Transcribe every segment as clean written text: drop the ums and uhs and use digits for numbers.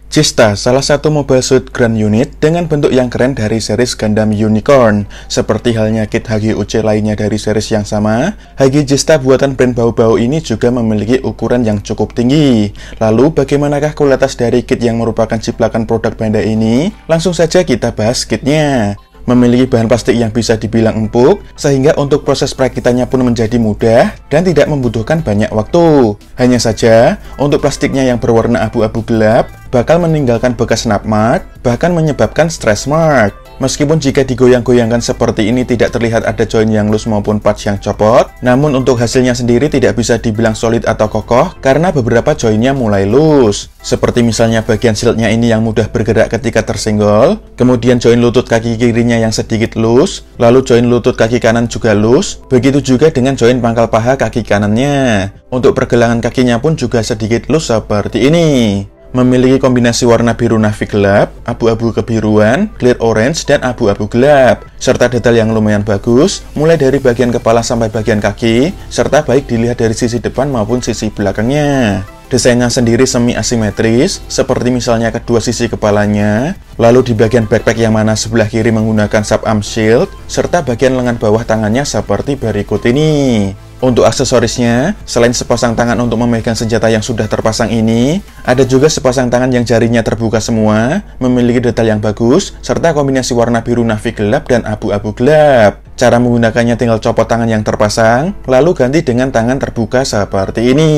Chista, salah satu mobile suit Grand Unit dengan bentuk yang keren dari series Gundam Unicorn. Seperti halnya kit HGUC lainnya dari series yang sama, HG Chista buatan brand bau-bau ini juga memiliki ukuran yang cukup tinggi. Lalu bagaimanakah kualitas dari kit yang merupakan ciplakan produk Bandai ini? Langsung saja kita bahas kitnya. Memiliki bahan plastik yang bisa dibilang empuk, sehingga untuk proses perakitannya pun menjadi mudah dan tidak membutuhkan banyak waktu. Hanya saja, untuk plastiknya yang berwarna abu-abu gelap, bakal meninggalkan bekas snap mark, bahkan menyebabkan stretch mark. Meskipun jika digoyang-goyangkan seperti ini tidak terlihat ada join yang loose maupun parts yang copot, namun untuk hasilnya sendiri tidak bisa dibilang solid atau kokoh karena beberapa joinnya mulai loose. Seperti misalnya bagian shieldnya ini yang mudah bergerak ketika tersenggol, kemudian join lutut kaki kirinya yang sedikit loose, lalu join lutut kaki kanan juga loose, begitu juga dengan join pangkal paha kaki kanannya. Untuk pergelangan kakinya pun juga sedikit loose seperti ini. Memiliki kombinasi warna biru navy gelap, abu-abu kebiruan, clear orange, dan abu-abu gelap, serta detail yang lumayan bagus, mulai dari bagian kepala sampai bagian kaki, serta baik dilihat dari sisi depan maupun sisi belakangnya. Desainnya sendiri semi asimetris, seperti misalnya kedua sisi kepalanya, lalu di bagian backpack yang mana sebelah kiri menggunakan sub-arm shield, serta bagian lengan bawah tangannya seperti berikut ini. Untuk aksesorisnya, selain sepasang tangan untuk memegang senjata yang sudah terpasang ini, ada juga sepasang tangan yang jarinya terbuka semua, memiliki detail yang bagus, serta kombinasi warna biru navy gelap dan abu-abu gelap. Cara menggunakannya tinggal copot tangan yang terpasang, lalu ganti dengan tangan terbuka seperti ini.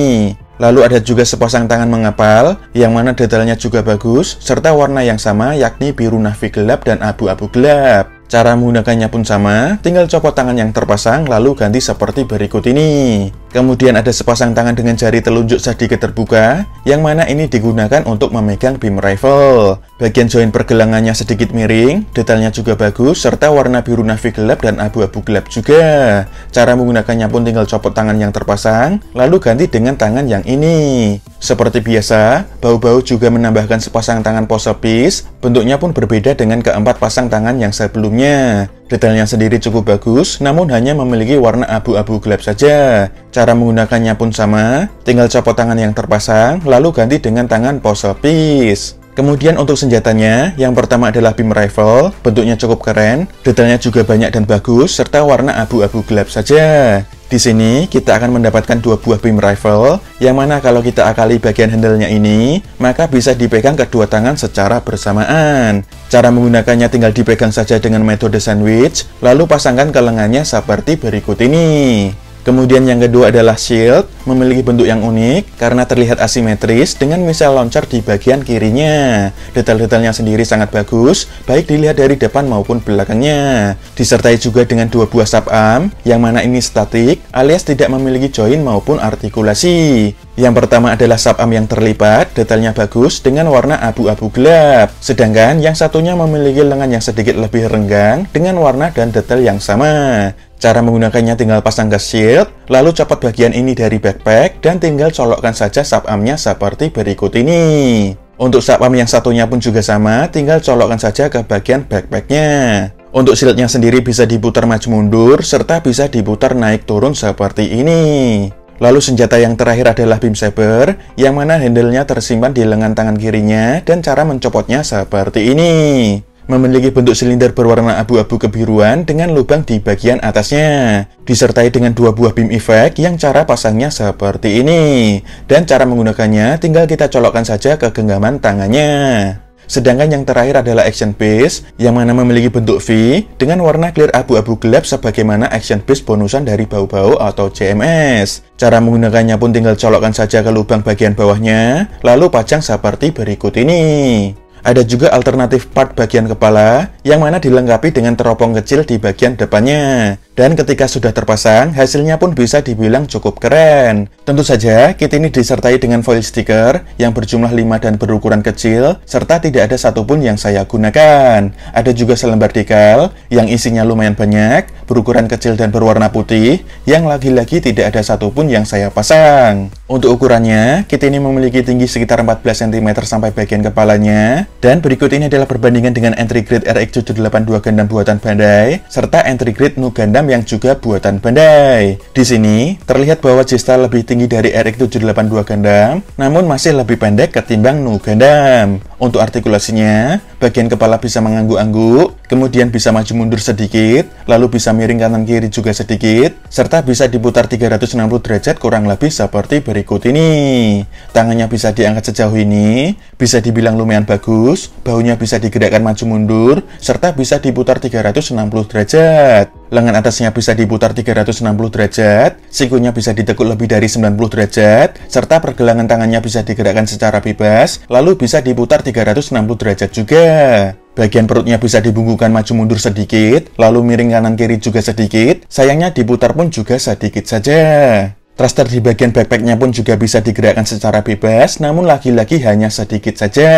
Lalu ada juga sepasang tangan mengepal, yang mana detailnya juga bagus, serta warna yang sama yakni biru navy gelap dan abu-abu gelap. Cara menggunakannya pun sama, tinggal copot tangan yang terpasang lalu ganti seperti berikut ini. Kemudian ada sepasang tangan dengan jari telunjuk sedikit terbuka, yang mana ini digunakan untuk memegang beam rifle. Bagian join pergelangannya sedikit miring, detailnya juga bagus, serta warna biru navy gelap dan abu-abu gelap juga. Cara menggunakannya pun tinggal copot tangan yang terpasang, lalu ganti dengan tangan yang ini. Seperti biasa, bau-bau juga menambahkan sepasang tangan pose piece, bentuknya pun berbeda dengan keempat pasang tangan yang sebelumnya. Detailnya sendiri cukup bagus, namun hanya memiliki warna abu-abu gelap saja. Cara menggunakannya pun sama, tinggal copot tangan yang terpasang, lalu ganti dengan tangan pose piece. Kemudian untuk senjatanya, yang pertama adalah beam rifle, bentuknya cukup keren, detailnya juga banyak dan bagus, serta warna abu-abu gelap saja. Di sini, kita akan mendapatkan dua buah beam rifle, yang mana kalau kita akali bagian handle-nya ini, maka bisa dipegang kedua tangan secara bersamaan. Cara menggunakannya tinggal dipegang saja dengan metode sandwich, lalu pasangkan ke lengannya seperti berikut ini. Kemudian yang kedua adalah shield, memiliki bentuk yang unik karena terlihat asimetris dengan missile launcher di bagian kirinya. Detail-detailnya sendiri sangat bagus, baik dilihat dari depan maupun belakangnya. Disertai juga dengan dua buah sub-arm, yang mana ini statik alias tidak memiliki join maupun artikulasi. Yang pertama adalah sub-arm yang terlipat, detailnya bagus dengan warna abu-abu gelap. Sedangkan yang satunya memiliki lengan yang sedikit lebih renggang dengan warna dan detail yang sama. Cara menggunakannya tinggal pasang gas shield, lalu copot bagian ini dari backpack, dan tinggal colokkan saja sub-armnya seperti berikut ini. Untuk sub-arm yang satunya pun juga sama, tinggal colokkan saja ke bagian backpacknya. Untuk shieldnya sendiri bisa diputar maju mundur, serta bisa diputar naik turun seperti ini. Lalu senjata yang terakhir adalah beam saber, yang mana handle-nya tersimpan di lengan tangan kirinya, dan cara mencopotnya seperti ini. Memiliki bentuk silinder berwarna abu-abu kebiruan dengan lubang di bagian atasnya, disertai dengan dua buah beam effect yang cara pasangnya seperti ini. Dan cara menggunakannya tinggal kita colokkan saja ke genggaman tangannya. Sedangkan yang terakhir adalah action piece, yang mana memiliki bentuk V dengan warna clear abu-abu gelap sebagaimana action piece bonusan dari bau-bau atau CMS. Cara menggunakannya pun tinggal colokkan saja ke lubang bagian bawahnya, lalu pajang seperti berikut ini. Ada juga alternatif part bagian kepala, yang mana dilengkapi dengan teropong kecil di bagian depannya. Dan ketika sudah terpasang, hasilnya pun bisa dibilang cukup keren. Tentu saja, kit ini disertai dengan foil stiker yang berjumlah 5 dan berukuran kecil, serta tidak ada satupun yang saya gunakan. Ada juga selembar decal yang isinya lumayan banyak, berukuran kecil dan berwarna putih, yang lagi-lagi tidak ada satupun yang saya pasang. Untuk ukurannya, kit ini memiliki tinggi sekitar 14 cm sampai bagian kepalanya. Dan berikut ini adalah perbandingan dengan entry grade RX-782 Gundam buatan Bandai, serta entry grade Nu Gundam Gundam yang juga buatan Bandai. Di sini terlihat bahwa J-Star lebih tinggi dari RX-782 Gundam, namun masih lebih pendek ketimbang Nu Gundam. Untuk artikulasinya, bagian kepala bisa mengangguk-angguk, kemudian bisa maju mundur sedikit, lalu bisa miring kanan kiri juga sedikit, serta bisa diputar 360 derajat kurang lebih seperti berikut ini. Tangannya bisa diangkat sejauh ini, bisa dibilang lumayan bagus, bahunya bisa digerakkan maju mundur, serta bisa diputar 360 derajat. Lengan atasnya bisa diputar 360 derajat, sikunya bisa ditekuk lebih dari 90 derajat, serta pergelangan tangannya bisa digerakkan secara bebas, lalu bisa diputar 360 derajat juga. Bagian perutnya bisa dibungkukkan maju mundur sedikit, lalu miring kanan kiri juga sedikit, sayangnya diputar pun juga sedikit saja. Thruster di bagian backpacknya pun juga bisa digerakkan secara bebas, namun lagi-lagi hanya sedikit saja.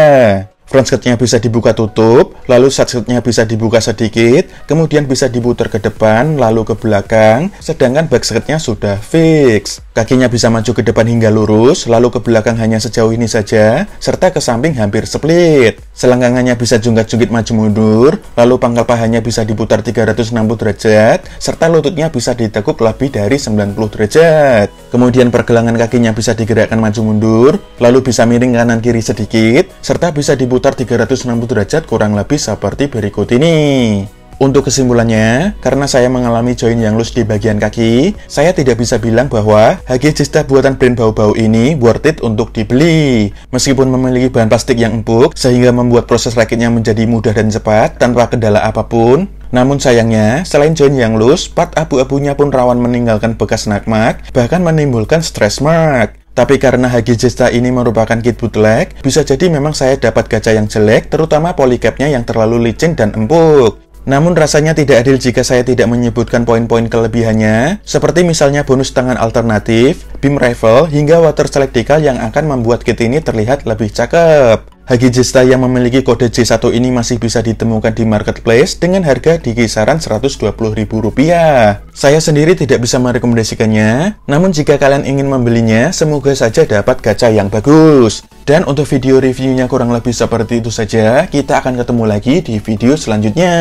Front skirtnya bisa dibuka tutup, lalu side skirtnya bisa dibuka sedikit, kemudian bisa diputar ke depan, lalu ke belakang, sedangkan back skirtnya sudah fix. Kakinya bisa maju ke depan hingga lurus, lalu ke belakang hanya sejauh ini saja, serta ke samping hampir split. Selangkangannya bisa jungkat-jungkit maju mundur, lalu pangkal pahanya bisa diputar 360 derajat, serta lututnya bisa ditekuk lebih dari 90 derajat. Kemudian pergelangan kakinya bisa digerakkan maju mundur, lalu bisa miring kanan kiri sedikit, serta bisa diputar 360 derajat kurang lebih seperti berikut ini. Untuk kesimpulannya, karena saya mengalami join yang loose di bagian kaki, saya tidak bisa bilang bahwa HG J-Star buatan brand bau-bau ini worth it untuk dibeli. Meskipun memiliki bahan plastik yang empuk, sehingga membuat proses rakitnya menjadi mudah dan cepat, tanpa kendala apapun, namun sayangnya, selain join yang loose, part abu-abunya pun rawan meninggalkan bekas nakmak, bahkan menimbulkan stretch mark. Tapi karena HG J-Star ini merupakan kit bootleg, bisa jadi memang saya dapat gacha yang jelek, terutama polycapnya yang terlalu licin dan empuk. Namun rasanya tidak adil jika saya tidak menyebutkan poin-poin kelebihannya, seperti misalnya bonus tangan alternatif, beam rifle, hingga water select decal yang akan membuat kit ini terlihat lebih cakep. HG J-Star yang memiliki kode J1 ini masih bisa ditemukan di marketplace dengan harga di kisaran Rp120.000. Saya sendiri tidak bisa merekomendasikannya, namun jika kalian ingin membelinya, semoga saja dapat gacha yang bagus. Dan untuk video reviewnya kurang lebih seperti itu saja, kita akan ketemu lagi di video selanjutnya.